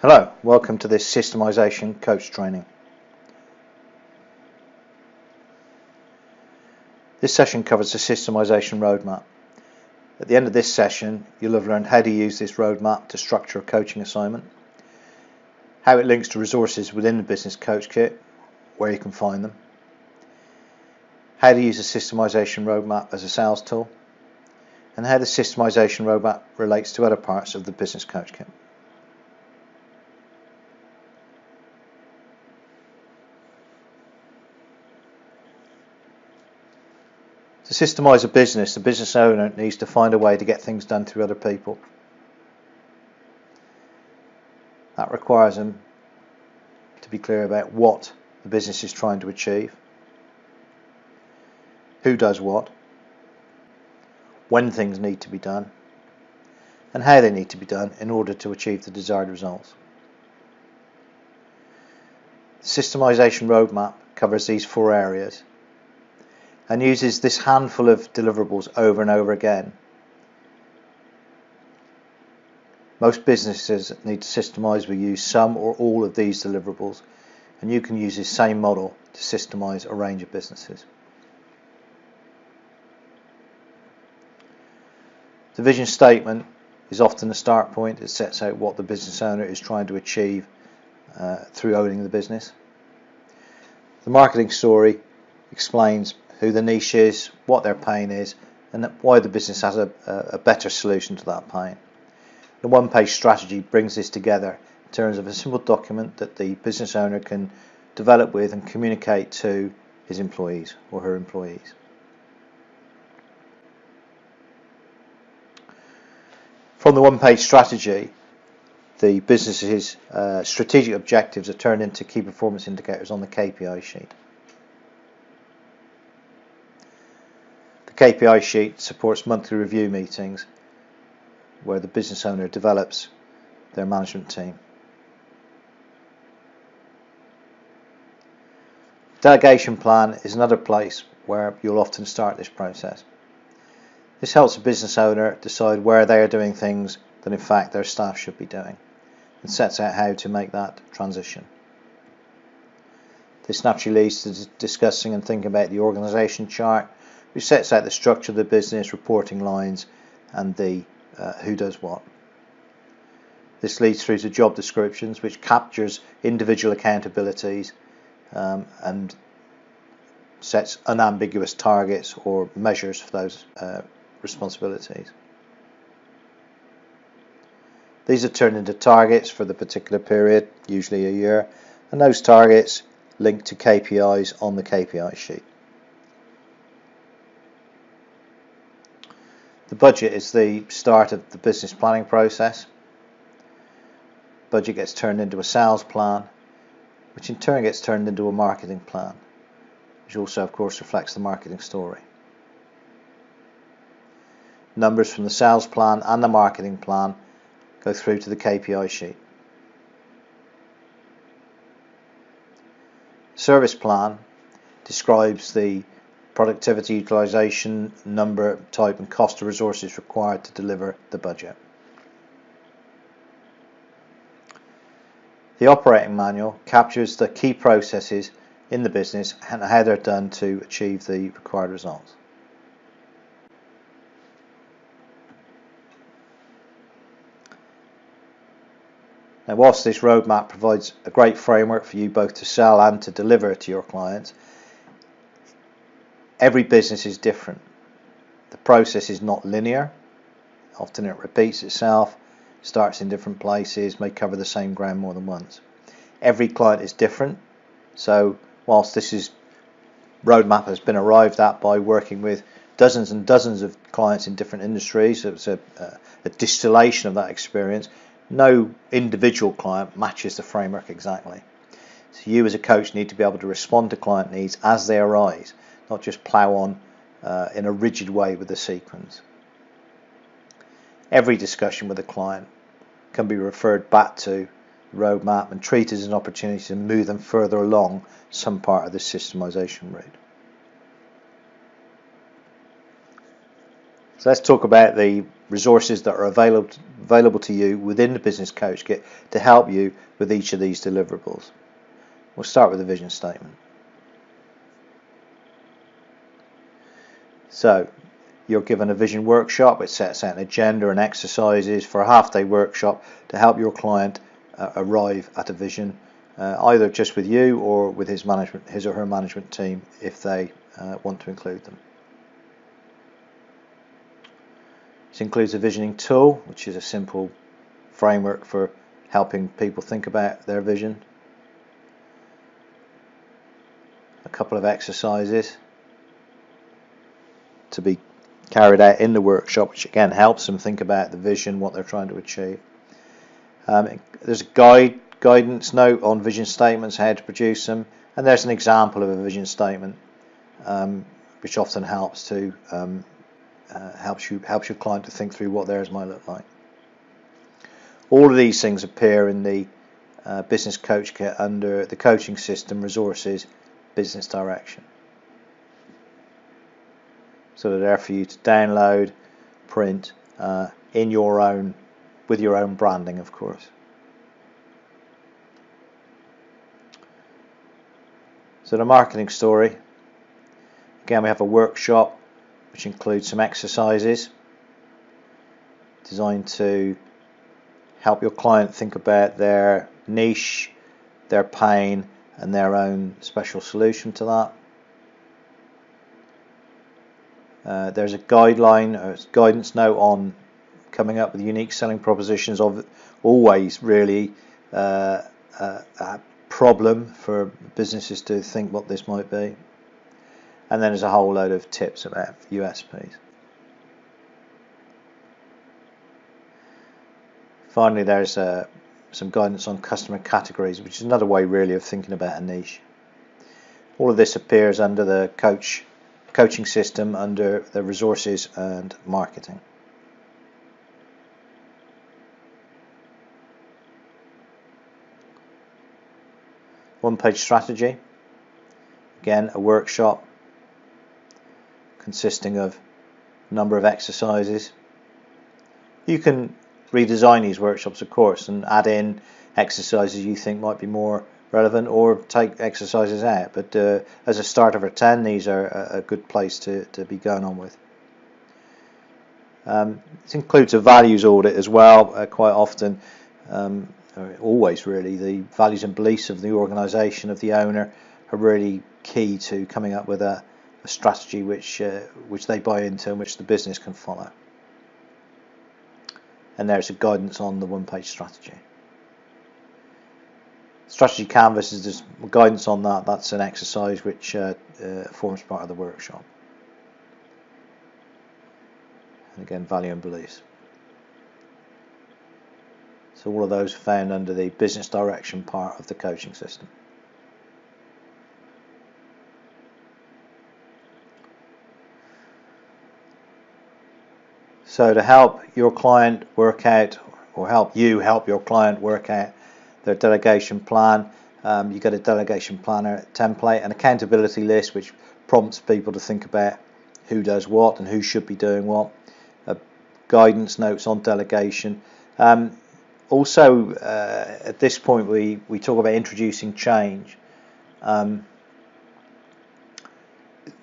Hello, welcome to this Systemisation Coach Training. This session covers the Systemisation Roadmap. At the end of this session, you'll have learned how to use this roadmap to structure a coaching assignment, how it links to resources within the Business Coach Kit, where you can find them, how to use the Systemisation Roadmap as a sales tool, and how the Systemisation Roadmap relates to other parts of the Business Coach Kit. To systemise a business, the business owner needs to find a way to get things done through other people. That requires them to be clear about what the business is trying to achieve, who does what, when things need to be done, and how they need to be done in order to achieve the desired results. The Systemisation Roadmap covers these four areas and uses this handful of deliverables over and over again. Most businesses that need to systemise will use some or all of these deliverables, and you can use this same model to systemise a range of businesses. The vision statement is often the start point. It sets out what the business owner is trying to achieve through owning the business. The marketing story explains who the niche is, what their pain is, and why the business has a better solution to that pain. The one-page strategy brings this together in terms of a simple document that the business owner can develop with and communicate to his employees or her employees. From the one-page strategy, the business's strategic objectives are turned into key performance indicators on the KPI sheet. The KPI sheet supports monthly review meetings where the business owner develops their management team. Delegation plan is another place where you'll often start this process. This helps the business owner decide where they are doing things that in fact their staff should be doing, and sets out how to make that transition. This naturally leads to discussing and thinking about the organisation chart, which sets out the structure of the business, reporting lines, and the who does what. This leads through to job descriptions, which captures individual accountabilities and sets unambiguous targets or measures for those responsibilities. These are turned into targets for the particular period, usually a year, and those targets link to KPIs on the KPI sheet. The budget is the start of the business planning process. Budget gets turned into a sales plan, which in turn gets turned into a marketing plan, which also of course reflects the marketing story. Numbers from the sales plan and the marketing plan go through to the KPI sheet. Service plan describes the productivity, utilisation, number, type and cost of resources required to deliver the budget. The operating manual captures the key processes in the business and how they're done to achieve the required results. Now, whilst this roadmap provides a great framework for you both to sell and to deliver to your clients, every business is different. The process is not linear. Often it repeats itself, starts in different places, may cover the same ground more than once. Every client is different, so whilst this roadmap has been arrived at by working with dozens and dozens of clients in different industries, so it's a distillation of that experience, no individual client matches the framework exactly. So you as a coach need to be able to respond to client needs as they arise, not just plough on in a rigid way with the sequence. Every discussion with a client can be referred back to the roadmap and treated as an opportunity to move them further along some part of the systemisation route. So let's talk about the resources that are available to you within the Business Coach Kit to help you with each of these deliverables. We'll start with the vision statement. So you're given a vision workshop which sets out an agenda and exercises for a half-day workshop to help your client arrive at a vision, either just with you or with his or her management team if they want to include them. This includes a visioning tool, which is a simple framework for helping people think about their vision. A couple of exercises to be carried out in the workshop, which again helps them think about the vision, what they're trying to achieve. There's a guidance note on vision statements, how to produce them, and there's an example of a vision statement, which often helps to helps your client to think through what theirs might look like. All of these things appear in the Business Coach Kit under the Coaching System, Resources, Business Direction. So they're there for you to download, print, in your own, with your own branding, of course. So the marketing story. Again, we have a workshop which includes some exercises designed to help your client think about their niche, their pain, and their own special solution to that. There's a guideline or guidance note on coming up with unique selling propositions, of always really a problem for businesses to think what this might be. And then there's a whole load of tips about USPs. Finally, there's some guidance on customer categories, which is another way really of thinking about a niche. All of this appears under the coaching system, under the resources and marketing. One-page strategy. Again, a workshop consisting of a number of exercises. You can redesign these workshops, of course, and add in exercises you think might be more relevant, or take exercises out. But as a starter for 10, these are a good place to be going on with. This includes a values audit as well. Quite often, or always really, the values and beliefs of the organisation, of the owner, are really key to coming up with a strategy which they buy into and which the business can follow. And there's a guidance on the one-page strategy. Strategy canvas is just guidance on that. That's an exercise which forms part of the workshop. And again, value and beliefs. So all of those are found under the business direction part of the coaching system. So to help your client work out, or help your client work out their delegation plan, you get a delegation planner template, an accountability list which prompts people to think about who does what and who should be doing what, guidance notes on delegation. Also, at this point, we talk about introducing change.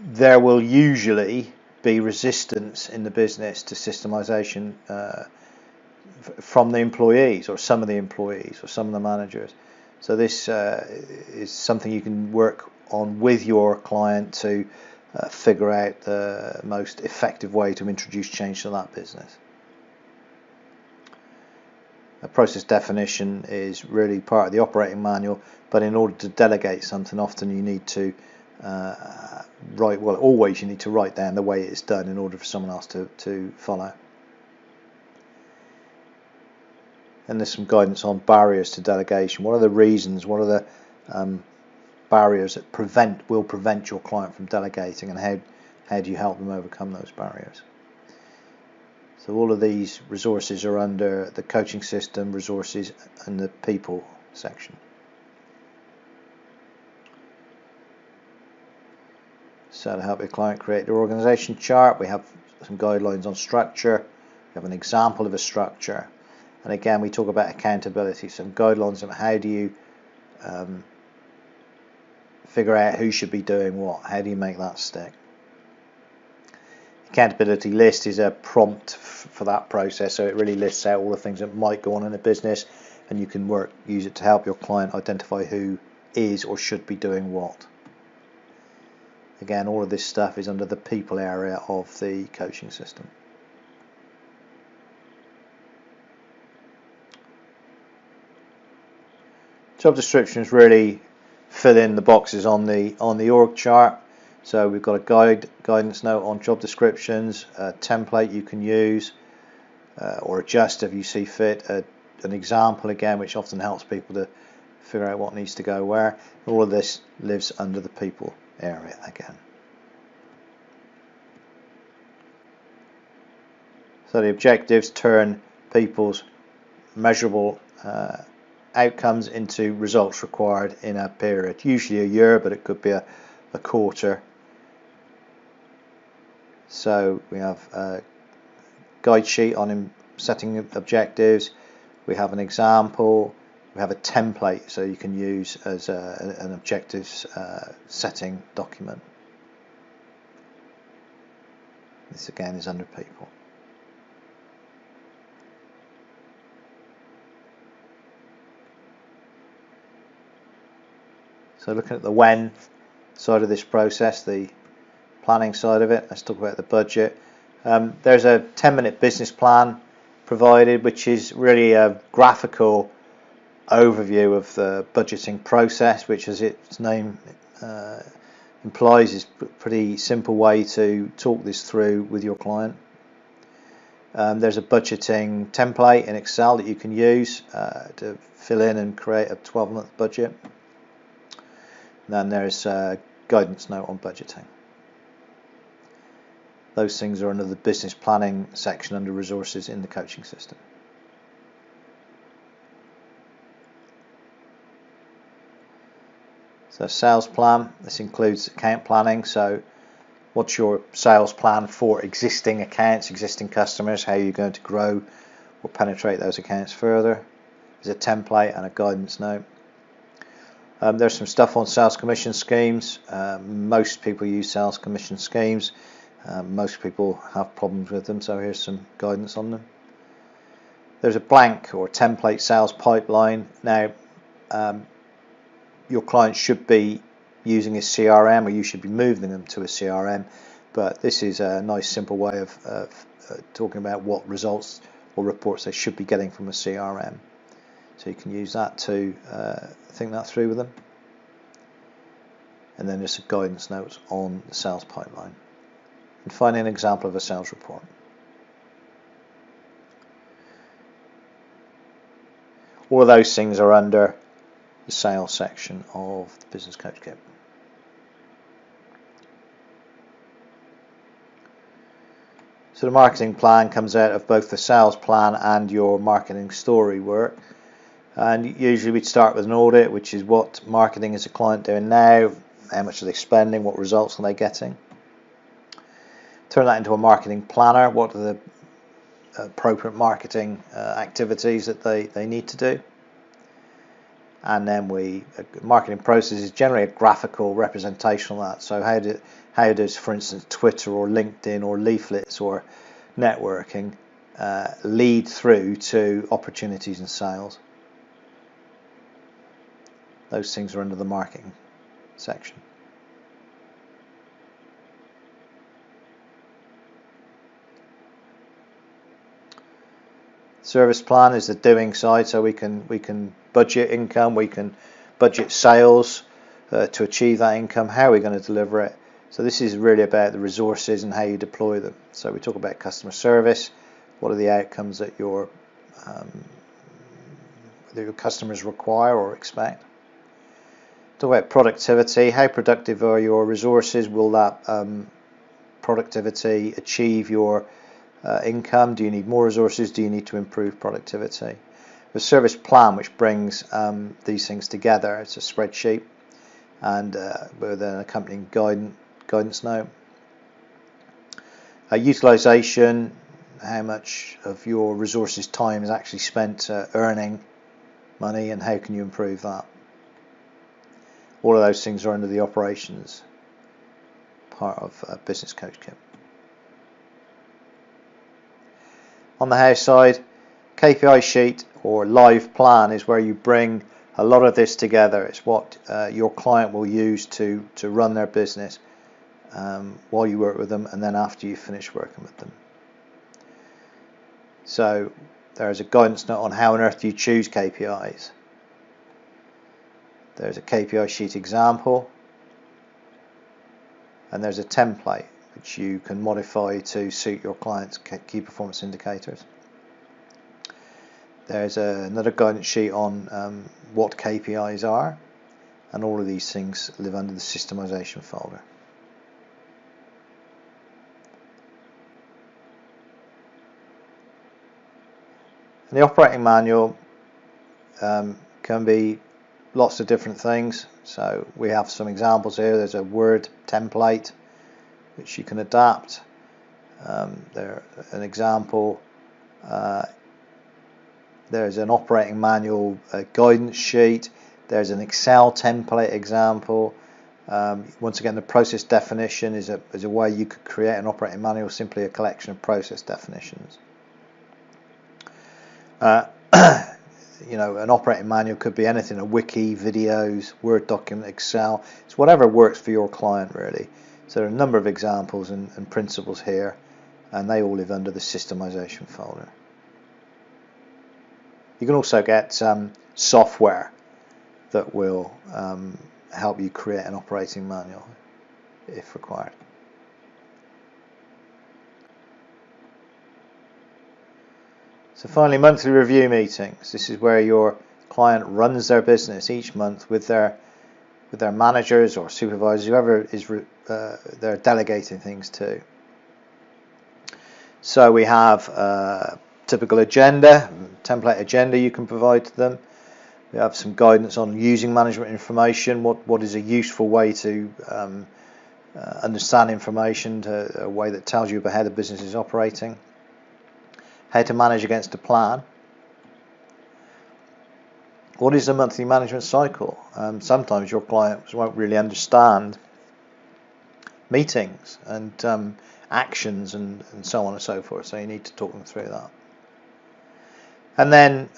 There will usually be resistance in the business to systemization from the employees, or some of the employees, or some of the managers. So this is something you can work on with your client to figure out the most effective way to introduce change to that business. A process definition is really part of the operating manual, but in order to delegate something, often you need to always you need to write down the way it's done in order for someone else to follow. And there's some guidance on barriers to delegation. What are the reasons? What are the barriers that will prevent your client from delegating, and how do you help them overcome those barriers? So all of these resources are under the coaching system, resources, and the people section. So to help your client create their organization chart, we have some guidelines on structure. We have an example of a structure. And again, we talk about accountability, some guidelines on how do you figure out who should be doing what. How do you make that stick? Accountability list is a prompt for that process, so it really lists out all the things that might go on in a business, and you can use it to help your client identify who is or should be doing what. Again, all of this stuff is under the people area of the coaching system. Job descriptions really fill in the boxes on the org chart. So we've got a guidance note on job descriptions, a template you can use or adjust if you see fit, an example again which often helps people to figure out what needs to go where. All of this lives under the people area again. So the objectives turn people's measurable outcomes into results required in a period, usually a year, but it could be a quarter. So we have a guide sheet on setting objectives, we have an example, we have a template so you can use as an objectives setting document. This again is under people. So looking at the when side of this process, the planning side of it, let's talk about the budget. There's a 10-minute business plan provided, which is really a graphical overview of the budgeting process, which, as its name implies, is a pretty simple way to talk this through with your client. There's a budgeting template in Excel that you can use to fill in and create a 12-month budget. Then there's a guidance note on budgeting. Those things are under the business planning section under resources in the coaching system. So sales plan, this includes account planning. So what's your sales plan for existing accounts, existing customers? How are you going to grow or penetrate those accounts further? There's a template and a guidance note. There's some stuff on sales commission schemes. Most people use sales commission schemes. Most people have problems with them, so here's some guidance on them. There's a blank or template sales pipeline. Now, your client should be using a CRM, or you should be moving them to a CRM, but this is a nice simple way of talking about what results or reports they should be getting from a CRM. So you can use that to think that through with them. And then there's some guidance notes on the sales pipeline. And finally, an example of a sales report. All of those things are under the sales section of the Business Coach Kit. So the marketing plan comes out of both the sales plan and your marketing story work. And usually we'd start with an audit, which is what marketing is the client doing now, how much are they spending, what results are they getting. Turn that into a marketing planner, what are the appropriate marketing activities that they need to do. And then marketing process is generally a graphical representation of that. So how does, for instance, Twitter or LinkedIn or leaflets or networking lead through to opportunities and sales? Those things are under the marketing section. Service plan is the doing side, so we can budget income, we can budget sales to achieve that income. How are we going to deliver it? So this is really about the resources and how you deploy them. So we talk about customer service. What are the outcomes that your customers require or expect? Talk about productivity. How productive are your resources? Will that productivity achieve your income? Do you need more resources? Do you need to improve productivity? The service plan, which brings these things together, it's a spreadsheet, and with an accompanying guidance note. Utilization, how much of your resources time is actually spent earning money and how can you improve that. All of those things are under the operations part of a business coach kit. On the how side, KPI sheet or live plan is where you bring a lot of this together. It's what your client will use to run their business while you work with them and then after you finish working with them. So there's a guidance note on how on earth you choose KPIs. There's a KPI sheet example, and there's a template which you can modify to suit your client's key performance indicators. There's another guidance sheet on what KPIs are, and all of these things live under the Systemisation folder. And the operating manual can be lots of different things. So we have some examples here. There's a Word template which you can adapt. An example. There's an operating manual guidance sheet. There's an Excel template example. Once again, the process definition is a way you could create an operating manual, simply a collection of process definitions. You know, an operating manual could be anything: a wiki, videos, Word document, Excel. It's whatever works for your client, really. So there are a number of examples and principles here, and they all live under the Systemisation folder. You can also get software that will help you create an operating manual if required. So finally, monthly review meetings. This is where your client runs their business each month with their managers or supervisors, whoever is they're delegating things to. So we have a typical agenda, template agenda you can provide to them. We have some guidance on using management information. What is a useful way to understand information, a way that tells you about how the business is operating. How to manage against a plan. What is the monthly management cycle? Sometimes your clients won't really understand meetings and actions and so on and so forth, so you need to talk them through that. And then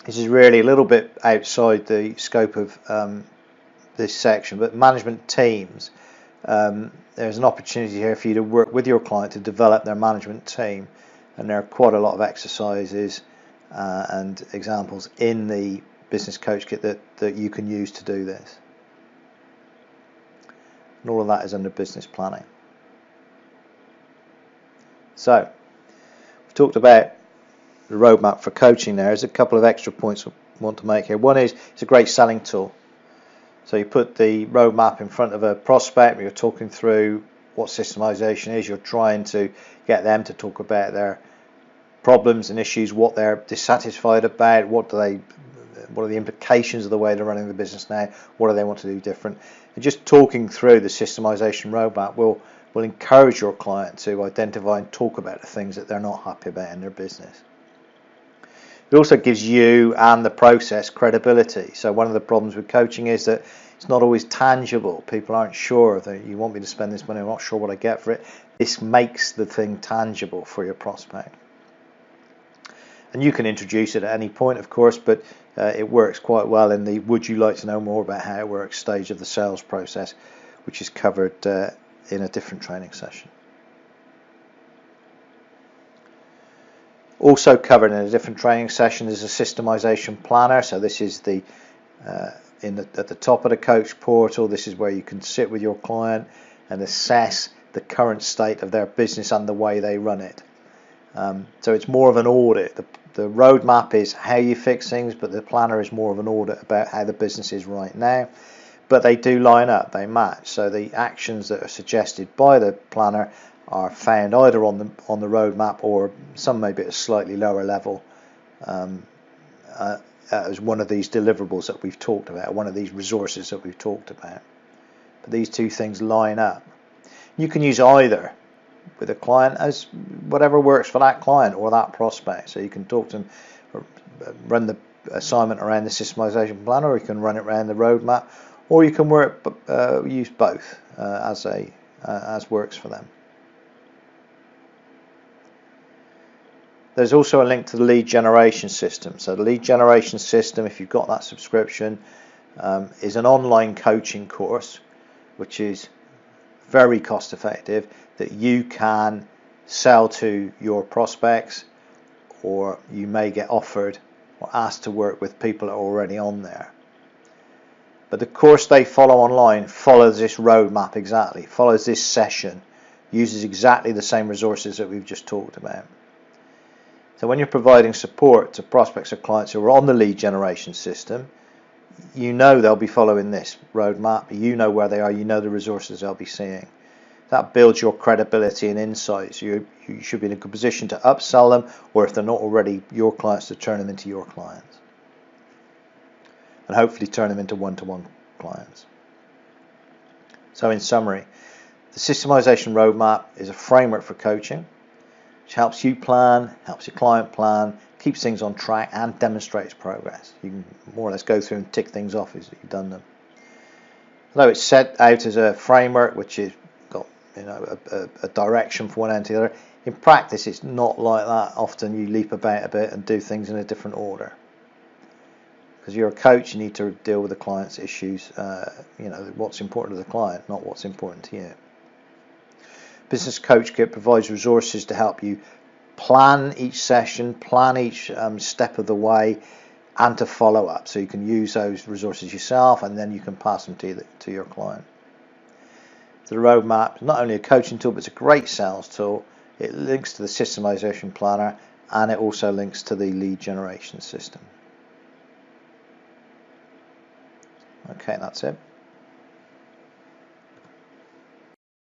this is really a little bit outside the scope of this section, but management teams. There's an opportunity here for you to work with your client to develop their management team, and there are quite a lot of exercises and examples in the business coach kit that you can use to do this. And all of that is under business planning. So we've talked about the roadmap for coaching. There's a couple of extra points I want to make here. One is it's a great selling tool. So you put the roadmap in front of a prospect, you're talking through what systemisation is, you're trying to get them to talk about their problems and issues, what they're dissatisfied about, what are the implications of the way they're running the business now, what do they want to do different. And just talking through the systemisation roadmap will encourage your client to identify and talk about the things that they're not happy about in their business. It also gives you and the process credibility. So one of the problems with coaching is that it's not always tangible. People aren't sure that you want me to spend this money, I'm not sure what I get for it. This makes the thing tangible for your prospect. And you can introduce it at any point, of course, but it works quite well in the would you like to know more about how it works stage of the sales process, which is covered in a different training session. Also covered in a different training session is a systemisation planner. So this is at the top of the coach portal. This is where you can sit with your client and assess the current state of their business and the way they run it. So it's more of an audit. The roadmap is how you fix things, but the planner is more of an audit about how the business is right now. But they do line up, they match. So the actions that are suggested by the planner are found either on the roadmap or some maybe at a slightly lower level as one of these deliverables that we've talked about, one of these resources that we've talked about. but these two things line up. You can use either with a client as whatever works for that client or that prospect. So you can talk to them, run the assignment around the systemization plan, or you can run it around the roadmap, or you can use both as works for them. There's also a link to the lead generation system. So the lead generation system, if you've got that subscription, is an online coaching course which is very cost effective, that you can sell to your prospects, or you may get offered or asked to work with people that are already on there. But the course they follow online follows this roadmap exactly, follows this session, uses exactly the same resources that we've just talked about. So when you're providing support to prospects or clients who are on the lead generation system, you know they'll be following this roadmap, you know where they are, you know the resources they'll be seeing. That builds your credibility and insights. You should be in a good position to upsell them, or if they're not already your clients, to turn them into your clients. And hopefully turn them into one-to-one clients. So in summary, the Systemization Roadmap is a framework for coaching, which helps you plan, helps your client plan, keeps things on track, and demonstrates progress. You can more or less go through and tick things off as you've done them. Although it's set out as a framework which has got a direction from one end to the other, in practice it's not like that. Often you leap about a bit and do things in a different order. Because you're a coach, you need to deal with the client's issues, what's important to the client, not what's important to you. Business Coach Kit provides resources to help you plan each session, plan each step of the way, and to follow up. So you can use those resources yourself, and then you can pass them to your client. The roadmap is not only a coaching tool, but it's a great sales tool. It links to the Systemization Planner, and it also links to the lead generation system. Okay, that's it.